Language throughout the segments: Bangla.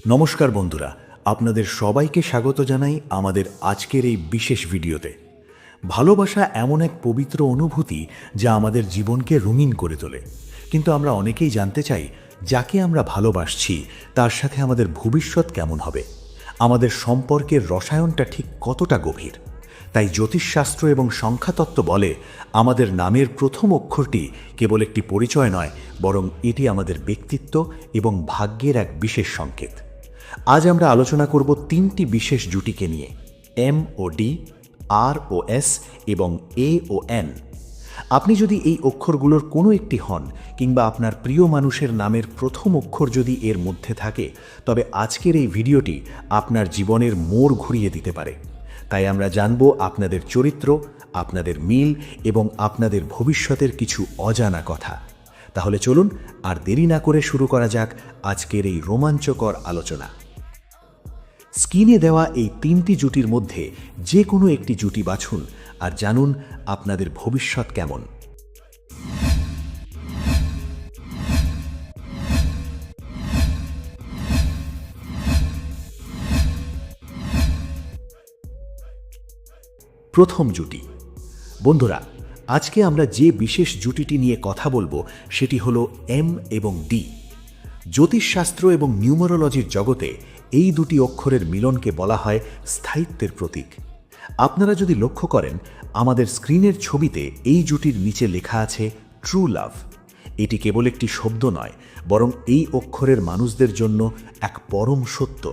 নমস্কার বন্ধুরা, আপনাদের সবাইকে স্বাগত জানাই আমাদের আজকের এই বিশেষ ভিডিওতে। ভালোবাসা এমন এক পবিত্র অনুভূতি যা আমাদের জীবনকে রঙিন করে তোলে, কিন্তু আমরা অনেকেই জানতে চাই যাকে আমরা ভালোবাসছি তার সাথে আমাদের ভবিষ্যৎ কেমন হবে, আমাদের সম্পর্কের রসায়নটা ঠিক কতটা গভীর। তাই জ্যোতিষশাস্ত্র এবং সংখ্যাতত্ত্ব বলে আমাদের নামের প্রথম অক্ষরটি কেবল একটি পরিচয় নয়, বরং এটি আমাদের ব্যক্তিত্ব এবং ভাগ্যের এক বিশেষ সংকেত। আজ আমরা আলোচনা করব তিনটি বিশেষ জুটিকে নিয়ে, এম ও ডি, আর ও এস এবং এ ও এন। আপনি যদি এই অক্ষরগুলোর কোনো একটি হন, কিংবা আপনার প্রিয় মানুষের নামের প্রথম অক্ষর যদি এর মধ্যে থাকে, তবে আজকের এই ভিডিওটি আপনার জীবনের মোড় ঘুরিয়ে দিতে পারে। তাই আমরা জানব আপনাদের চরিত্র, আপনাদের মিল এবং আপনাদের ভবিষ্যতের কিছু অজানা কথা। তাহলে চলুন আর দেরি না করে শুরু করা যাক আজকের এই রোমাঞ্চকর আলোচনা। স্ক্রিনে দেওয়া এই তিনটি জুটির মধ্যে যে কোনো একটি জুটি বাছুন আর জানুন আপনাদের ভবিষ্যৎ কেমন। প্রথম জুটি। বন্ধুরা, আজকে আমরা যে বিশেষ জুটিটি নিয়ে কথা বলবো সেটি হলো এম এবং ডি। জ্যোতিষশাস্ত্র এবং নিউমারোলজির জগতে এই দুটি অক্ষরের মিলনকে বলা হয় স্থায়িত্বের প্রতীক। আপনারা যদি লক্ষ্য করেন, আমাদের স্ক্রিনের ছবিতে এই জুটির নিচে লেখা আছে ট্রু লাভ। এটি কেবল একটি শব্দ নয়, বরং এই অক্ষরের মানুষদের জন্য এক পরম সত্য।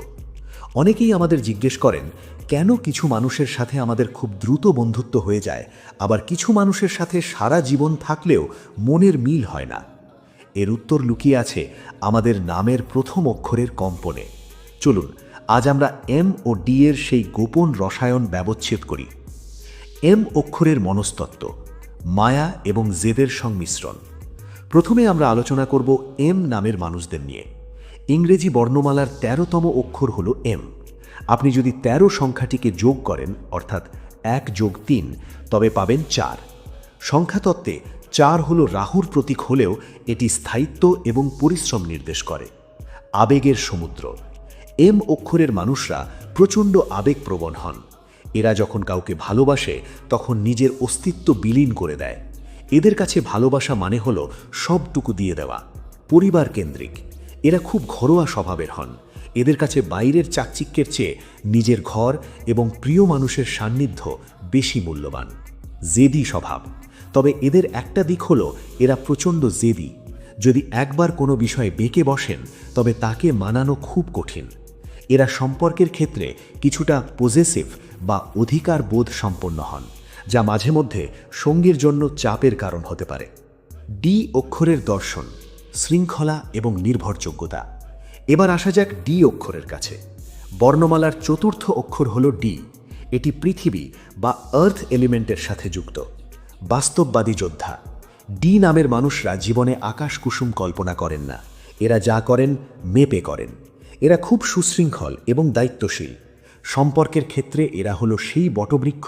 অনেকেই আমাদের জিজ্ঞেস করেন, কেন কিছু মানুষের সাথে আমাদের খুব দ্রুত বন্ধুত্ব হয়ে যায়, আবার কিছু মানুষের সাথে সারা জীবন থাকলেও মনের মিল হয় না। এর উত্তর লুকিয়ে আছে আমাদের নামের প্রথম অক্ষরের কম্পনে। চলুন আজ আমরা এম ও ডি এর সেই গোপন রসায়ন ব্যবচ্ছেদ করি। এম অক্ষরের মনস্তত্ত্ব, মায়া এবং জেদের সংমিশ্রণ। প্রথমে আমরা আলোচনা করব এম নামের মানুষদের নিয়ে। ইংরেজি বর্ণমালার ১৩তম অক্ষর হল এম। আপনি যদি ১৩ সংখ্যাটিকে যোগ করেন, অর্থাৎ ১ যোগ ৩, তবে পাবেন ৪। সংখ্যাতত্ত্বে ৪ হল রাহুর প্রতীক হলেও এটি স্থায়িত্ব এবং পরিশ্রম নির্দেশ করে। আবেগের সমুদ্র। এম অক্ষরের মানুষরা প্রচণ্ড আবেগপ্রবণ হন। এরা যখন কাউকে ভালোবাসে তখন নিজের অস্তিত্ব বিলীন করে দেয়। এদের কাছে ভালোবাসা মানে হলো সবটুকু দিয়ে দেওয়া। পরিবার কেন্দ্রিক। এরা খুব ঘরোয়া স্বভাবের হন। এদের কাছে বাইরের চাকচিক্যের চেয়ে নিজের ঘর এবং প্রিয় মানুষের সান্নিধ্য বেশি মূল্যবান। জেদি স্বভাব। তবে এদের একটা দিক হলো এরা প্রচণ্ড জেদি। যদি একবার কোনো বিষয়ে বেঁকে বসেন, তবে তাকে মানানো খুব কঠিন। এরা সম্পর্কের ক্ষেত্রে কিছুটা পজেসিভ বা অধিকার বোধ সম্পন্ন হন, যা মাঝে মধ্যে সঙ্গীর জন্য চাপের কারণ হতে পারে। ডি অক্ষরের দর্শন, শৃঙ্খলা এবং নির্ভরযোগ্যতা। এবার আসা যাক ডি অক্ষরের কাছে। বর্ণমালার ৪র্থ অক্ষর হল ডি। এটি পৃথিবী বা আর্থ এলিমেন্টের সাথে যুক্ত। বাস্তববাদী যোদ্ধা। ডি নামের মানুষরা জীবনে আকাশ কুসুম কল্পনা করেন না। এরা যা করেন মেপে করেন। এরা খুব সুশৃঙ্খল এবং দায়িত্বশীল। সম্পর্কের ক্ষেত্রে এরা হলো সেই বটবৃক্ষ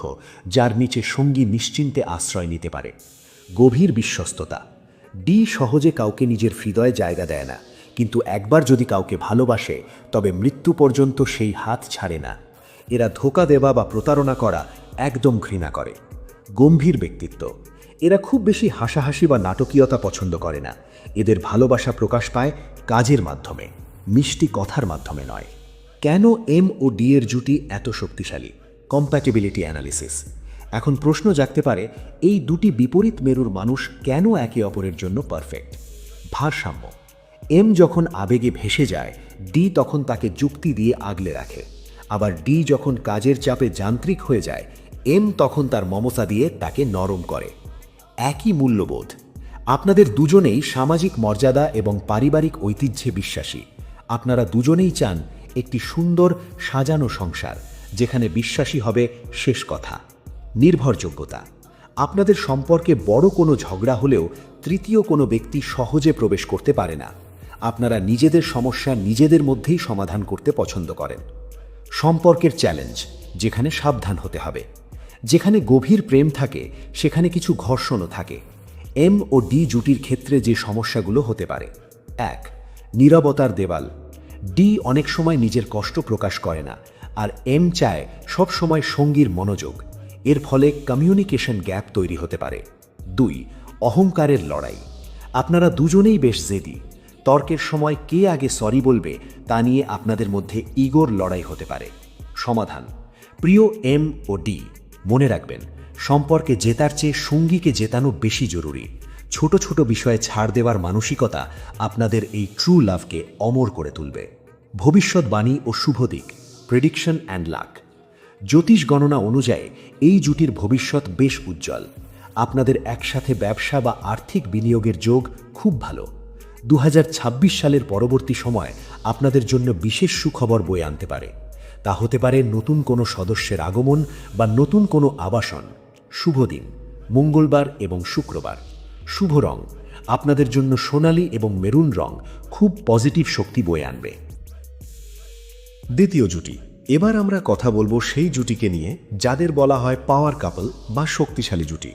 যার নিচে সঙ্গী নিশ্চিন্তে আশ্রয় নিতে পারে। গভীর বিশ্বস্ততা। ডি সহজে কাউকে নিজের হৃদয়ে জায়গা দেয় না, কিন্তু একবার যদি কাউকে ভালোবাসে তবে মৃত্যু পর্যন্ত সেই হাত ছাড়ে না। এরা ধোঁকা দেওয়া বা প্রতারণা করা একদম ঘৃণা করে। গম্ভীর ব্যক্তিত্ব। এরা খুব বেশি হাসাহাসি বা নাটকীয়তা পছন্দ করে না। এদের ভালোবাসা প্রকাশ পায় কাজের মাধ্যমে, মিষ্টি কথার মাধ্যমে নয়। কেন এম ও ডি এর জুটি এত শক্তিশালী? Compatibility analysis. এখন প্রশ্ন জাগতে পারে, এই দুটি বিপরীত মেরুর মানুষ কেন একে অপরের জন্য পারফেক্ট? ভারসাম্য। এম যখন আবেগে ভেসে যায়, ডি তখন তাকে যুক্তি দিয়ে আগলে রাখে। আবার ডি যখন কাজের চাপে যান্ত্রিক হয়ে যায়, এম তখন তার মমতা দিয়ে তাকে নরম করে। একই মূল্যবোধ। আপনাদের দুজনেই সামাজিক মর্যাদা এবং পারিবারিক ঐতিহ্যে বিশ্বাসী। আপনারা দুজনেই চান একটি সুন্দর সাজানো সংসার, যেখানে বিশ্বাসী হবে শেষ কথা। নির্ভরযোগ্যতা। আপনাদের সম্পর্কে বড় কোনো ঝগড়া হলেও তৃতীয় কোনো ব্যক্তি সহজে প্রবেশ করতে পারে না। আপনারা নিজেদের সমস্যা নিজেদের মধ্যেই সমাধান করতে পছন্দ করেন। সম্পর্কের চ্যালেঞ্জ, যেখানে সাবধান হতে হবে। যেখানে গভীর প্রেম থাকে সেখানে কিছু ঘর্ষণও থাকে। এম ও ডি জুটির ক্ষেত্রে যে সমস্যাগুলো হতে পারে: ১. নীরবতার দেওয়াল। ডি অনেক সময় নিজের কষ্ট প্রকাশ করে না, আর এম চায় সব সময় সঙ্গীর মনোযোগ। এর ফলে কমিউনিকেশন গ্যাপ তৈরি হতে পারে। 2. অহংকারের লড়াই। আপনারা দুজনেই বেশ জেদি। তর্কের সময় কে আগে সরি বলবে তা নিয়ে আপনাদের মধ্যে ইগোর লড়াই হতে পারে। সমাধান: প্রিয় এম ও ডি, মনে রাখবেন, সম্পর্কে জেতার চেয়ে সঙ্গীকে জেতানো বেশি জরুরি। ছোট ছোট বিষয়ে ছাড় দেওয়ার মানসিকতা আপনাদের এই ট্রু লাভকে অমর করে তুলবে। ভবিষ্যৎবাণী ও শুভ দিক, প্রেডিকশন অ্যান্ড লাক। জ্যোতিষ গণনা অনুযায়ী এই জুটির ভবিষ্যৎ বেশ উজ্জ্বল। আপনাদের একসাথে ব্যবসা বা আর্থিক বিনিয়োগের যোগ খুব ভালো। 2026 সালের পরবর্তী সময় আপনাদের জন্য বিশেষ সুখবর বয়ে আনতে পারে। তা হতে পারে নতুন কোনো সদস্যের আগমন বা নতুন কোনো আবাসন। শুভ দিন মঙ্গলবার এবং শুক্রবার। শুভ রং আপনাদের জন্য সোনালী এবং মেরুন রং খুব পজিটিভ শক্তি বয়ে আনবে। দ্বিতীয় জুটি। এবার আমরা কথা বলবো সেই জুটিকে নিয়ে যাদের বলা হয় পাওয়ার কাপল বা শক্তিশালী জুটি।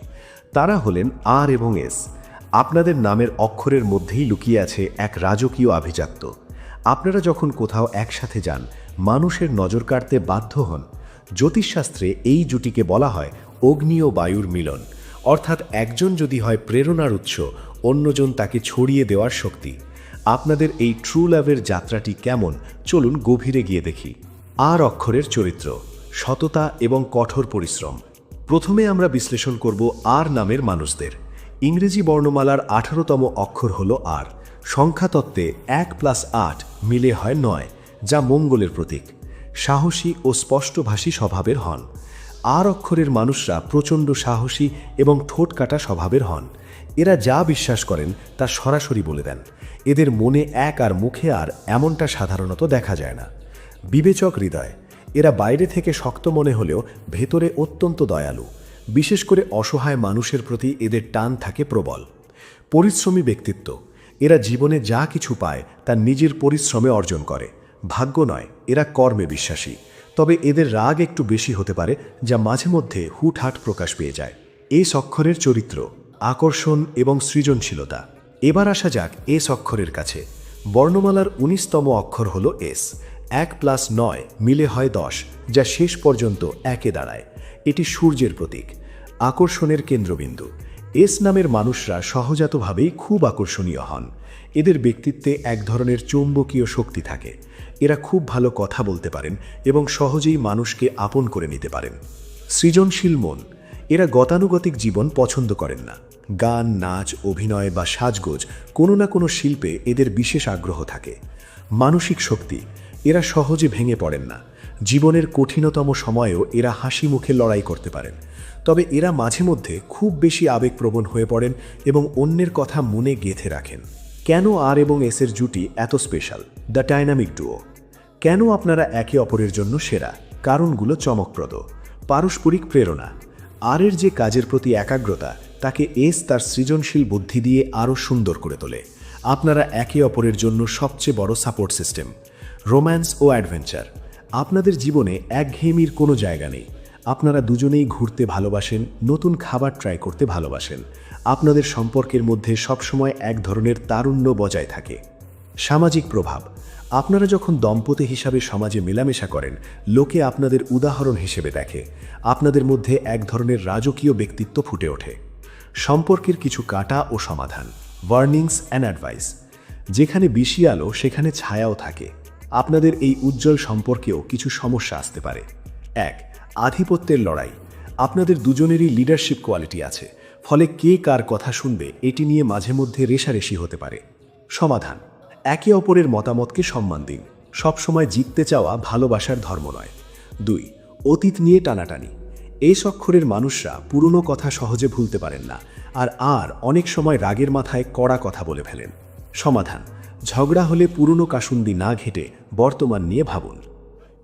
তারা হলেন আর এবং এস। আপনাদের নামের অক্ষরের মধ্যেই লুকিয়ে আছে এক রাজকীয় আভিজাত্য। আপনারা যখন কোথাও একসাথে যান, মানুষের নজর কাড়তে বাধ্য হন। জ্যোতিষশাস্ত্রে এই জুটিকে বলা হয় অগ্নি ও বায়ুর মিলন। অর্থাৎ একজন যদি হয় প্রেরণার উৎস, অন্যজন তাকে ছড়িয়ে দেওয়ার শক্তি। আপনাদের এই ট্রু লাভের যাত্রাটি কেমন, চলুন গভীরে গিয়ে দেখি। আর অক্ষরের চরিত্র, সততা এবং কঠোর পরিশ্রম। প্রথমে আমরা বিশ্লেষণ করব আর নামের মানুষদের। ইংরেজি বর্ণমালার 18তম অক্ষর হল আর। সংখ্যাতত্ত্বে 1+8 মিলে হয় 9, যা মঙ্গলের প্রতীক। সাহসী ও স্পষ্টভাষী স্বভাবের হন। আর অক্ষরের মানুষরা প্রচণ্ড সাহসী এবং ঠোঁট কাটা স্বভাবের হন। এরা যা বিশ্বাস করেন তা সরাসরি বলে দেন। এদের মনে এক আর মুখে আর, এমনটা সাধারণত দেখা যায় না। বিবেচক হৃদয়। এরা বাইরে থেকে শক্ত মনে হলেও ভেতরে অত্যন্ত দয়ালু। বিশেষ করে অসহায় মানুষের প্রতি এদের টান থাকে প্রবল। পরিশ্রমী ব্যক্তিত্ব। এরা জীবনে যা কিছু পায় তা নিজের পরিশ্রমে অর্জন করে। ভাগ্য নয়, এরা কর্মে বিশ্বাসী। তবে এদের রাগ একটু বেশি হতে পারে, যা মাঝে মধ্যে হুটহাট প্রকাশ পেয়ে যায়। এস অক্ষরের চরিত্র, আকর্ষণ এবং সৃজনশীলতা। এবার আসা যাক এস অক্ষরের কাছে। বর্ণমালার 19তম অক্ষর হল এস। 1+9 মিলে হয় 10, যা শেষ পর্যন্ত একে দাঁড়ায়। এটি সূর্যের প্রতীক, আকর্ষণের কেন্দ্রবিন্দু। এস নামের মানুষরা সহজাতভাবেই খুব আকর্ষণীয় হন। এদের ব্যক্তিত্বে এক ধরনের চৌম্বকীয় শক্তি থাকে। এরা খুব ভালো কথা বলতে পারেন এবং সহজেই মানুষকে আপন করে নিতে পারেন। সৃজনশীল মন। এরা গতানুগতিক জীবন পছন্দ করেন না। গান, নাচ, অভিনয় বা সাজগোজ, কোনো না কোনো শিল্পে এদের বিশেষ আগ্রহ থাকে। মানসিক শক্তি। এরা সহজে ভেঙে পড়েন না। জীবনের কঠিনতম সময়েও এরা হাসি মুখে লড়াই করতে পারেন। তবে এরা মাঝে মধ্যে খুব বেশি আবেগপ্রবণ হয়ে পড়েন এবং অন্যের কথা মনে গেঁথে রাখেন। কেন আর এবং এসের জুটি এত স্পেশাল? The dynamic duo. কেন আপনারা একে অপরের জন্য সেরা? কারণগুলো চমকপ্রদ। পারস্পরিক প্রেরণা। আরের যে কাজের প্রতি একাগ্রতা, তাকে এস তার সৃজনশীল বুদ্ধি দিয়ে আরও সুন্দর করে তোলে। আপনারা একে অপরের জন্য সবচেয়ে বড় সাপোর্ট সিস্টেম। রোম্যান্স ও অ্যাডভেঞ্চার। আপনাদের জীবনে একঘেয়েমির কোনো জায়গা নেই। আপনারা দুজনেই ঘুরতে ভালোবাসেন, নতুন খাবার ট্রাই করতে ভালোবাসেন। আপনাদের সম্পর্কের মধ্যে সবসময় এক ধরনের তারুণ্য বজায় থাকে। সামাজিক প্রভাব। আপনারা যখন দম্পতি হিসাবে সমাজে মেলামেশা করেন, লোকে আপনাদের উদাহরণ হিসেবে দেখে। আপনাদের মধ্যে এক ধরনের রাজকীয় ব্যক্তিত্ব ফুটে ওঠে। সম্পর্কের কিছু কাটা ও সমাধান, ওয়ার্নিংস অ্যান্ড অ্যাডভাইস। যেখানে বেশি আলো সেখানে ছায়াও থাকে। আপনাদের এই উজ্জ্বল সম্পর্কেও কিছু সমস্যা আসতে পারে। 1. আধিপত্যের লড়াই। আপনাদের দুজনেরই লিডারশিপ কোয়ালিটি আছে, ফলে কে কার কথা শুনবে এটি নিয়ে মাঝে মধ্যে রেষারেষি হতে পারে। সমাধান: একে অপরের মতামতকে সম্মান দিন। সবসময় জিততে চাওয়া ভালোবাসার ধর্ম নয়। 2. অতীত নিয়ে টানাটানি। এই অক্ষরের মানুষরা পুরনো কথা সহজে ভুলতে পারেন না, আর অনেক সময় রাগের মাথায় কড়া কথা বলে ফেলেন। সমাধান: ঝগড়া হলে পুরনো কাসুন্দি না ঘেঁটে বর্তমান নিয়ে ভাবুন।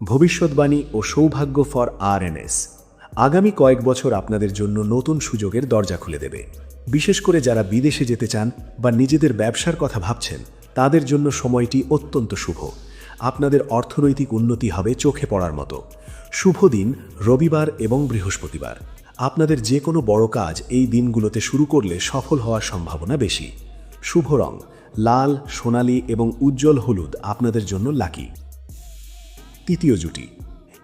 ভবিষ্যৎবাণী ও সৌভাগ্য ফর আরএনএস। আগামী কয়েক বছর আপনাদের জন্য নতুন সুযোগের দরজা খুলে দেবে। বিশেষ করে যারা বিদেশে যেতে চান বা নিজেদের ব্যবসার কথা ভাবছেন, তাদের জন্য সময়টি অত্যন্ত শুভ। আপনাদের অর্থনৈতিক উন্নতি হবে চোখে পড়ার মতো। শুভ দিন রবিবার এবং বৃহস্পতিবার। আপনাদের যে কোনো বড় কাজ এই দিনগুলোতে শুরু করলে সফল হওয়ার সম্ভাবনা বেশি। শুভ রং লাল, সোনালী এবং উজ্জ্বল হলুদ আপনাদের জন্য লাকি। তৃতীয় জুটি।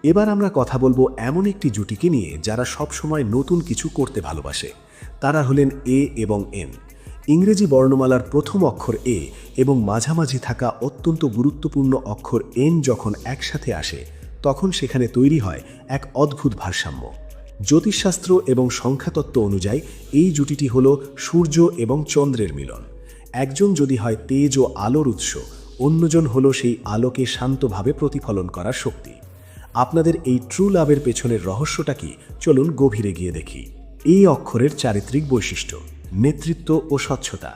এবার আমরা কথা বলবো এমন একটি জুটিকে নিয়ে যারা সবসময় নতুন কিছু করতে ভালোবাসে। তারা হলেন এ এবং এন। ইংরেজি বর্ণমালার প্রথম অক্ষর এ এবং মাঝামাঝি থাকা অত্যন্ত গুরুত্বপূর্ণ অক্ষর এন যখন একসাথে আসে তখন সেখানে তৈরি হয় এক অদ্ভুত ভারসাম্য। জ্যোতিষশাস্ত্র এবং সংখ্যাতত্ত্ব অনুযায়ী এই জুটিটি হল সূর্য এবং চন্দ্রের মিলন। একজন যদি হয় তেজ ও আলোর উৎস, অন্যজন হল সেই আলোকে শান্তভাবে প্রতিফলন করার শক্তি। আপনাদের এই ট্রু লাভের পেছনের রহস্যটা কি, চলুন গভীরে গিয়ে দেখি। এই অক্ষরের চারিত্রিক বৈশিষ্ট্য, নেতৃত্ব ও স্বচ্ছতা।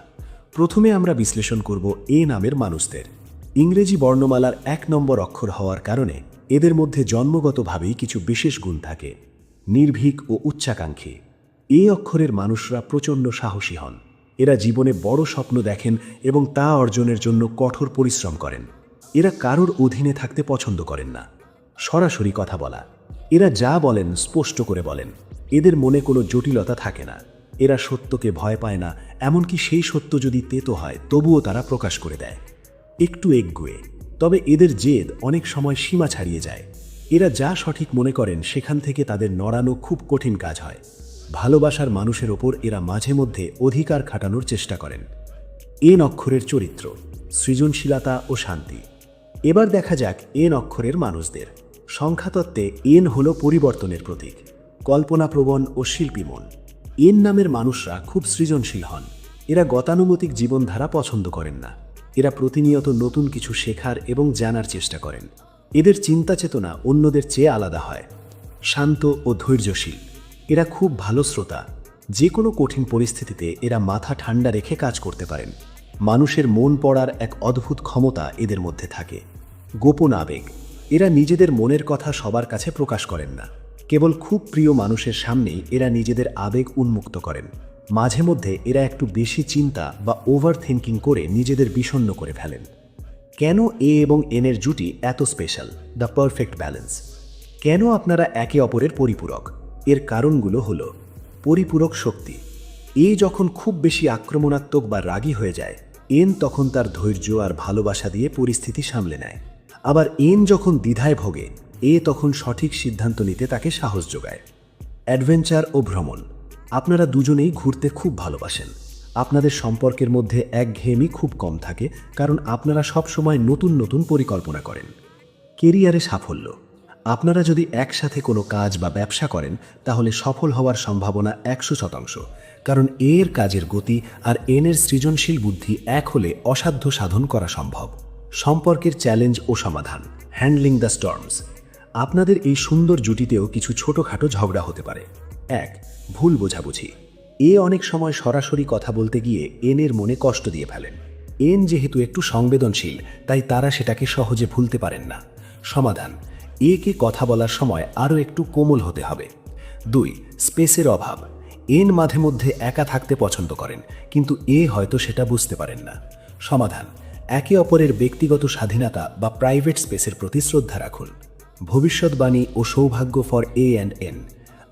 প্রথমে আমরা বিশ্লেষণ করব এ নামের মানুষদের। ইংরেজি বর্ণমালার 1 নম্বর অক্ষর হওয়ার কারণে এদের মধ্যে জন্মগতভাবেই কিছু বিশেষ গুণ থাকে। নির্ভীক ও উচ্চাকাঙ্ক্ষী। এই অক্ষরের মানুষরা প্রচণ্ড সাহসী হন। এরা জীবনে বড় স্বপ্ন দেখেন এবং তা অর্জনের জন্য কঠোর পরিশ্রম করেন। এরা কারোর অধীনে থাকতে পছন্দ করেন না। সরাসরি কথা বলা। এরা যা বলেন স্পষ্ট করে বলেন। এদের মনে কোনো জটিলতা থাকে না। এরা সত্যকে ভয় পায় না, এমনকি সেই সত্য যদি তেতো হয় তবুও তারা প্রকাশ করে দেয়। একটু একগুঁয়ে, তবে এদের জেদ অনেক সময় সীমা ছাড়িয়ে যায়। এরা যা সঠিক মনে করেন সেখান থেকে তাদের নড়ানো খুব কঠিন কাজ হয়। ভালোবাসার মানুষের ওপর এরা মাঝে মধ্যে অধিকার খাটানোর চেষ্টা করেন। এন অক্ষরের চরিত্র, সৃজনশীলতা ও শান্তি। এবার দেখা যাক এন অক্ষরের মানুষদের। সংখ্যাতত্ত্বে এন হল পরিবর্তনের প্রতীক, কল্পনাপ্রবণ ও শিল্পী মন। এন নামের মানুষরা খুব সৃজনশীল হন। এরা গতানুগতিক জীবনধারা পছন্দ করেন না। এরা প্রতিনিয়ত নতুন কিছু শেখার এবং জানার চেষ্টা করেন। এদের চিন্তা চেতনা অন্যদের চেয়ে আলাদা হয়। শান্ত ও ধৈর্যশীল। এরা খুব ভালো শ্রোতা। যে কোনো কঠিন পরিস্থিতিতে এরা মাথা ঠান্ডা রেখে কাজ করতে পারেন। মানুষের মন পড়ার এক অদ্ভুত ক্ষমতা এদের মধ্যে থাকে। গোপন আবেগ। এরা নিজেদের মনের কথা সবার কাছে প্রকাশ করেন না। কেবল খুব প্রিয় মানুষের সামনেই এরা নিজেদের আবেগ উন্মুক্ত করেন। মাঝে মধ্যে এরা একটু বেশি চিন্তা বা ওভার থিঙ্কিং করে নিজেদের বিষণ্ণ করে ফেলেন। কেন এ এবং এনের জুটি এত স্পেশাল? The perfect balance. কেন আপনারা একে অপরের পরিপূরক? এর কারণগুলো হল: পরিপূরক শক্তি। এ যখন খুব বেশি আক্রমণাত্মক বা রাগী হয়ে যায়, এন তখন তার ধৈর্য আর ভালোবাসা দিয়ে পরিস্থিতি সামলে নেয়। আবার এন যখন দ্বিধায় ভোগে, এ তখন সঠিক সিদ্ধান্ত নিতে তাকে সাহস যোগায়। অ্যাডভেঞ্চার ও ভ্রমণ। আপনারা দুজনেই ঘুরতে খুব ভালোবাসেন। আপনাদের সম্পর্কের মধ্যে একঘেয়েমি খুব কম থাকে, কারণ আপনারা সবসময় নতুন নতুন পরিকল্পনা করেন। কেরিয়ারে সাফল্য। আপনারা যদি একসাথে কোনো কাজ বা ব্যবসা করেন তাহলে সফল হওয়ার সম্ভাবনা 100%, কারণ এর কাজের গতি আর এনের সৃজনশীল বুদ্ধি এক হলে অসাধ্য সাধন করা সম্ভব। সম্পর্কের চ্যালেঞ্জ ও সমাধান, হ্যান্ডলিং দ্য স্টর্মস। আপনাদের এই সুন্দর জুটিতেও কিছু ছোটোখাটো ঝগড়া হতে পারে। 1. ভুল বোঝাবুঝি। এ অনেক সময় সরাসরি কথা বলতে গিয়ে এনের মনে কষ্ট দিয়ে ফেলেন। এন যেহেতু একটু সংবেদনশীল, তাই তারা সেটাকে সহজে ভুলতে পারেন না। সমাধান: একে কথা বলার সময় আরও একটু কোমল হতে হবে। 2. স্পেসের অভাব। এন মাঝে মধ্যে একা থাকতে পছন্দ করেন, কিন্তু এ হয়তো সেটা বুঝতে পারেন না। সমাধান: একে অপরের ব্যক্তিগত স্বাধীনতা বা প্রাইভেট স্পেসের প্রতি শ্রদ্ধা রাখুন। ভবিষ্যৎবাণী ও সৌভাগ্য ফর এ অ্যান্ড এন।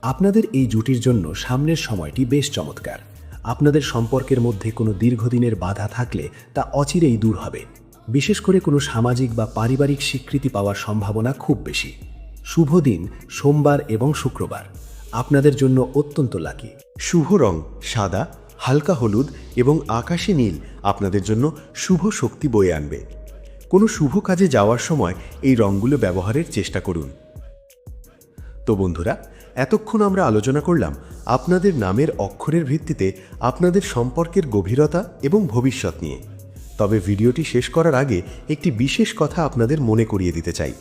আপনাদের এই জুটির জন্য সামনের সময়টি বেশ চমৎকার। আপনাদের সম্পর্কের মধ্যে কোনো দীর্ঘদিনের বাধা থাকলে তা অচিরেই দূর হবে। বিশেষ করে কোনো সামাজিক বা পারিবারিক স্বীকৃতি পাওয়ার সম্ভাবনা খুব বেশি। শুভ দিন সোমবার এবং শুক্রবার। আপনাদের জন্য অত্যন্ত লাকি। শুভ রং সাদা, হালকা হলুদ এবং আকাশি নীল আপনাদের জন্য শুভ শক্তি বয়ে আনবে। কোনো শুভ কাজে যাওয়ার সময় এই রঙগুলো ব্যবহারের চেষ্টা করুন। তো বন্ধুরা, এতক্ষণ আমরা আলোচনা করলাম আপনাদের নামের অক্ষরের ভিত্তিতে আপনাদের সম্পর্কের গভীরতা এবং ভবিষ্যৎ নিয়ে। তবে ভিডিওটি শেষ করার আগে একটি বিশেষ কথা আপনাদের মনে করিয়ে দিতে চাই।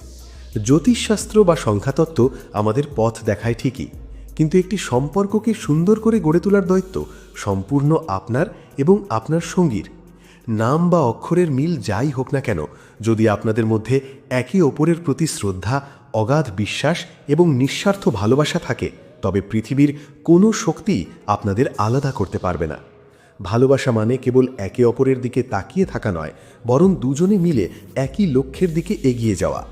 জ্যোতিষশাস্ত্র বা সংখ্যাতত্ত্ব আমাদের পথ দেখায় ঠিকই, কিন্তু একটি সম্পর্ককে সুন্দর করে গড়ে তোলার দায়িত্ব সম্পূর্ণ আপনার এবং আপনার সঙ্গীর। নাম বা অক্ষরের মিল যাই হোক না কেন, যদি আপনাদের মধ্যে একে অপরের প্রতি শ্রদ্ধা, অগাধ বিশ্বাস এবং নিঃস্বার্থ ভালোবাসা থাকে, তবে পৃথিবীর কোনো শক্তি আপনাদের আলাদা করতে পারবে না। ভালোবাসা মানে কেবল একে অপরের দিকে তাকিয়ে থাকা নয়, বরং দুজনে মিলে একই লক্ষ্যের দিকে এগিয়ে যাওয়া।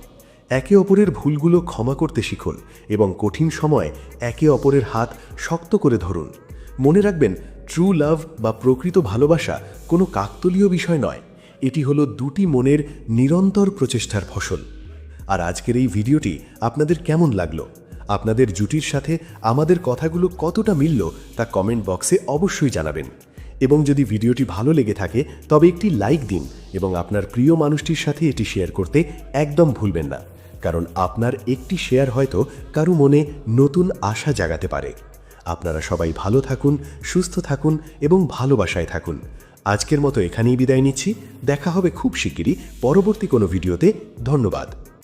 একে অপরের ভুলগুলো ক্ষমা করতে শিখুন এবং কঠিন সময়ে একে অপরের হাত শক্ত করে ধরুন। মনে রাখবেন, ট্রু লাভ বা প্রকৃত ভালোবাসা কোনো কাকতলীয় বিষয় নয়, এটি হলো দুটি মনের নিরন্তর প্রচেষ্টার ফসল। আর আজকের এই ভিডিওটি আপনাদের কেমন লাগলো? আপনাদের জুটির সাথে আমাদের কথাগুলো কতটা মিলল তা কমেন্ট বক্সে অবশ্যই জানাবেন। এবং যদি ভিডিওটি ভালো লেগে থাকে তবে একটি লাইক দিন এবং আপনার প্রিয় মানুষটির সাথে এটি শেয়ার করতে একদম ভুলবেন না, কারণ আপনার একটি শেয়ার হয়তো কারো মনে নতুন আশা জাগাতে পারে। আপনারা সবাই ভালো থাকুন, সুস্থ থাকুন এবং ভালোবাসায় থাকুন। আজকের মতো এখানেই বিদায় নিচ্ছি। দেখা হবে খুব শিগগিরই পরবর্তী কোনো ভিডিওতে। ধন্যবাদ।